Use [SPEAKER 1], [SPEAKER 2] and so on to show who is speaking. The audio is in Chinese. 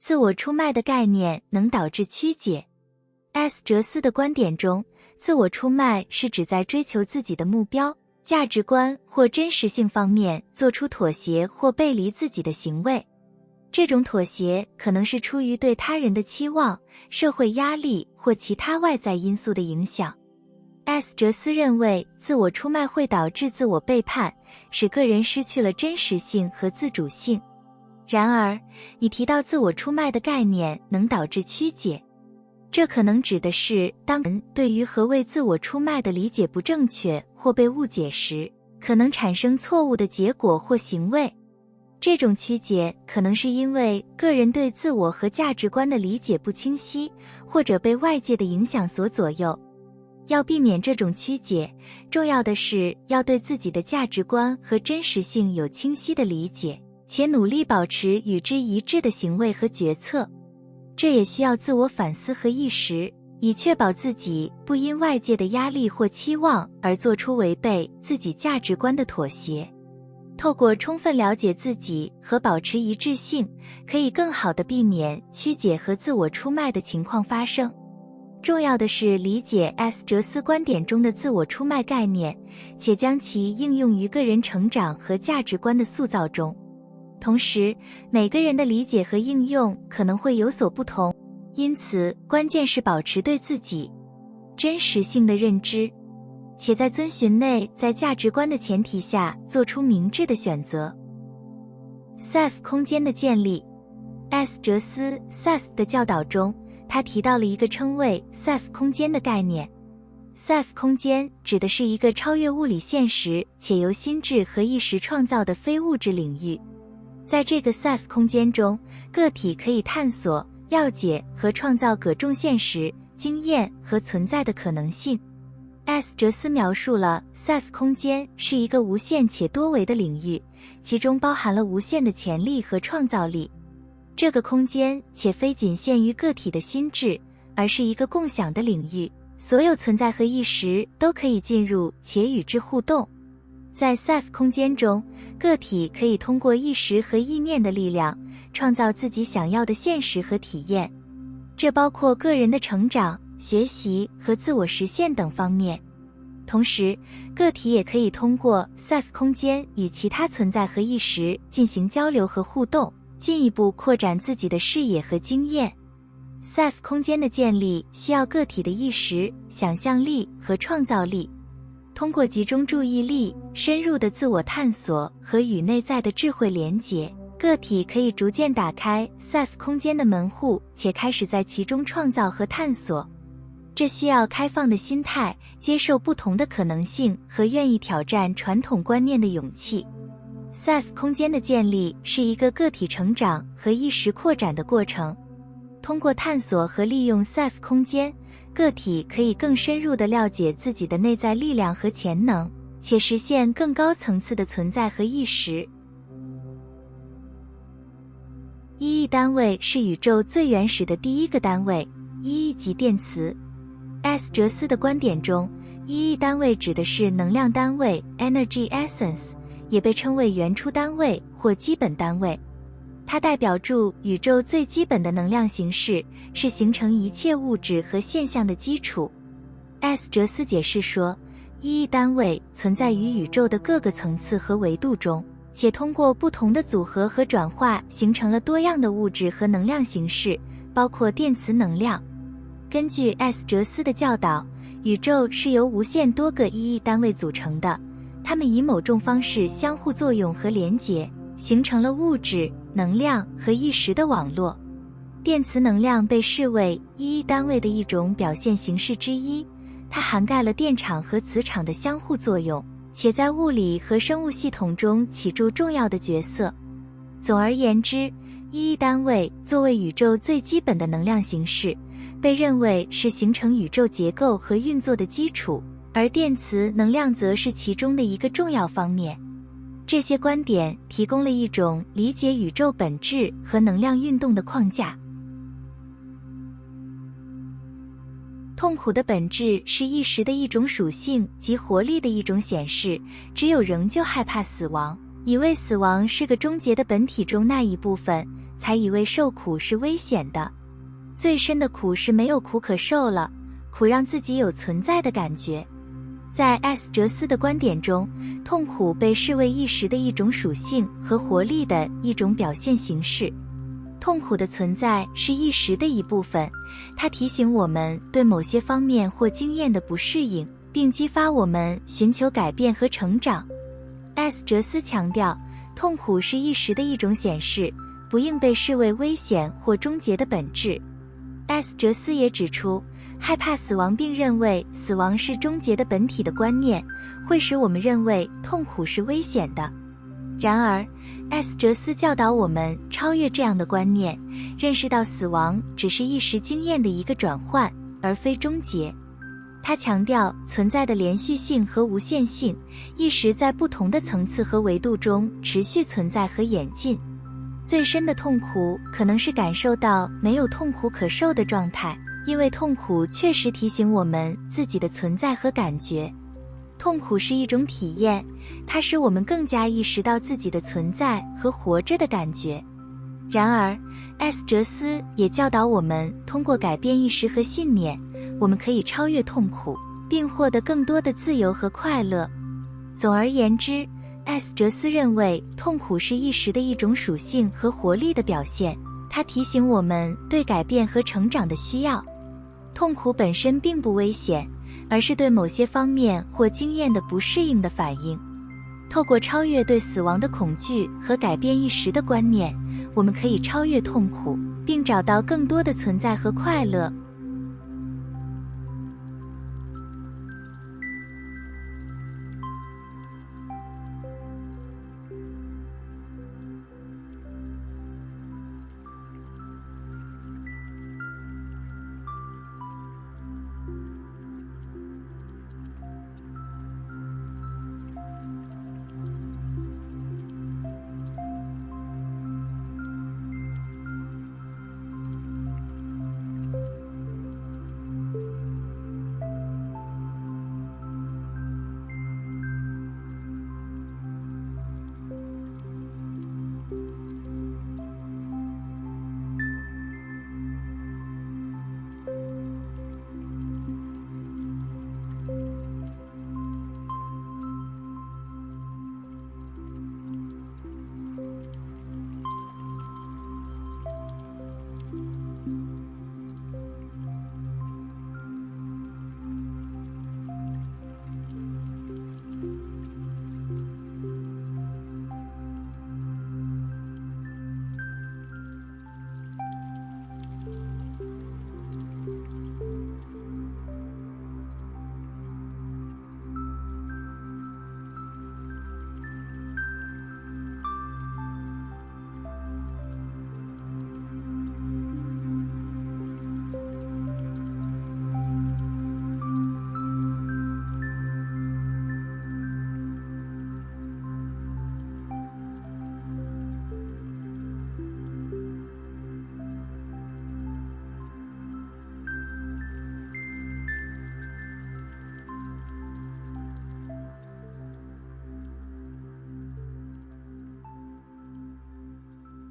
[SPEAKER 1] 自我出卖的概念能导致曲解。S. 哲斯的观点中，自我出卖是指在追求自己的目标、价值观或真实性方面做出妥协或背离自己的行为。这种妥协可能是出于对他人的期望、社会压力或其他外在因素的影响。S. 哲斯认为，自我出卖会导致自我背叛，使个人失去了真实性和自主性。然而，你提到自我出卖的概念能导致曲解，这可能指的是当人对于何谓自我出卖的理解不正确或被误解时，可能产生错误的结果或行为。这种曲解可能是因为个人对自我和价值观的理解不清晰，或者被外界的影响所左右。要避免这种曲解，重要的是要对自己的价值观和真实性有清晰的理解，且努力保持与之一致的行为和决策。这也需要自我反思和意识，以确保自己不因外界的压力或期望而做出违背自己价值观的妥协。透过充分了解自己和保持一致性，可以更好地避免曲解和自我出卖的情况发生。重要的是理解 S. 哲斯观点中的自我出卖概念，且将其应用于个人成长和价值观的塑造中。同时，每个人的理解和应用可能会有所不同，因此关键是保持对自己真实性的认知，且在遵循内在价值观的前提下做出明智的选择。Safe 空间的建立。 S. 哲斯 Safe 的教导中，他提到了一个称为 Safe 空间的概念。Safe 空间指的是一个超越物理现实且由心智和意识创造的非物质领域。在这个 Safe 空间中，个体可以探索、了解和创造各种现实、经验和存在的可能性。S. 哲斯描述了 Safe 空间是一个无限且多维的领域，其中包含了无限的潜力和创造力。这个空间且非仅限于个体的心智，而是一个共享的领域，所有存在和意识都可以进入且与之互动。在 Safe 空间中，个体可以通过意识和意念的力量，创造自己想要的现实和体验。这包括个人的成长、学习和自我实现等方面。同时，个体也可以通过 Safe 空间与其他存在和意识进行交流和互动，进一步扩展自己的视野和经验。Safe 空间的建立需要个体的意识、想象力和创造力。通过集中注意力、深入的自我探索和与内在的智慧连结，个体可以逐渐打开 Safe 空间的门户，且开始在其中创造和探索。这需要开放的心态，接受不同的可能性和愿意挑战传统观念的勇气。Safe 空间的建立是一个个体成长和意识扩展的过程。通过探索和利用 Safe 空间，个体可以更深入地了解自己的内在力量和潜能，且实现更高层次的存在和意识。意义单位是宇宙最原始的第一个单位，意义即电磁。S. 哲斯的观点中，意义单位指的是能量单位 Energy Essence， 也被称为原初单位或基本单位。它代表住宇宙最基本的能量形式，是形成一切物质和现象的基础。S. 哲斯解释说，意义单位存在于宇宙的各个层次和维度中，且通过不同的组合和转化形成了多样的物质和能量形式，包括电磁能量。根据 S. 哲斯的教导，宇宙是由无限多个意义单位组成的，它们以某种方式相互作用和连结，形成了物质、能量和意识的网络。电磁能量被视为意义单位的一种表现形式之一，它涵盖了电场和磁场的相互作用，且在物理和生物系统中起着重要的角色。总而言之，意义单位作为宇宙最基本的能量形式，被认为是形成宇宙结构和运作的基础，而电磁能量则是其中的一个重要方面。这些观点提供了一种理解宇宙本质和能量运动的框架。痛苦的本质是意识的一种属性及活力的一种显示，只有仍旧害怕死亡，以为死亡是个终结的本体中那一部分，才以为受苦是危险的。最深的苦是没有苦可受了，苦让自己有存在的感觉。在 S 哲斯的观点中，痛苦被视为意识的一种属性和活力的一种表现形式。痛苦的存在是意识的一部分，它提醒我们对某些方面或经验的不适应，并激发我们寻求改变和成长。S 哲斯强调，痛苦是意识的一种显示，不应被视为危险或终结的本质。S 哲斯也指出，害怕死亡并认为死亡是终结的本体的观念，会使我们认为痛苦是危险的。然而 S 哲斯教导我们超越这样的观念，认识到死亡只是意识经验的一个转换，而非终结。他强调存在的连续性和无限性，意识在不同的层次和维度中持续存在和演进。最深的痛苦可能是感受到没有痛苦可受的状态，因为痛苦确实提醒我们自己的存在和感觉。痛苦是一种体验，它使我们更加意识到自己的存在和活着的感觉。然而 S 哲斯也教导我们，通过改变意识和信念，我们可以超越痛苦，并获得更多的自由和快乐。总而言之， S 哲斯认为痛苦是意识的一种属性和活力的表现，它提醒我们对改变和成长的需要。痛苦本身并不危险，而是对某些方面或经验的不适应的反应。透过超越对死亡的恐惧和改变意识的观念，我们可以超越痛苦，并找到更多的存在和快乐。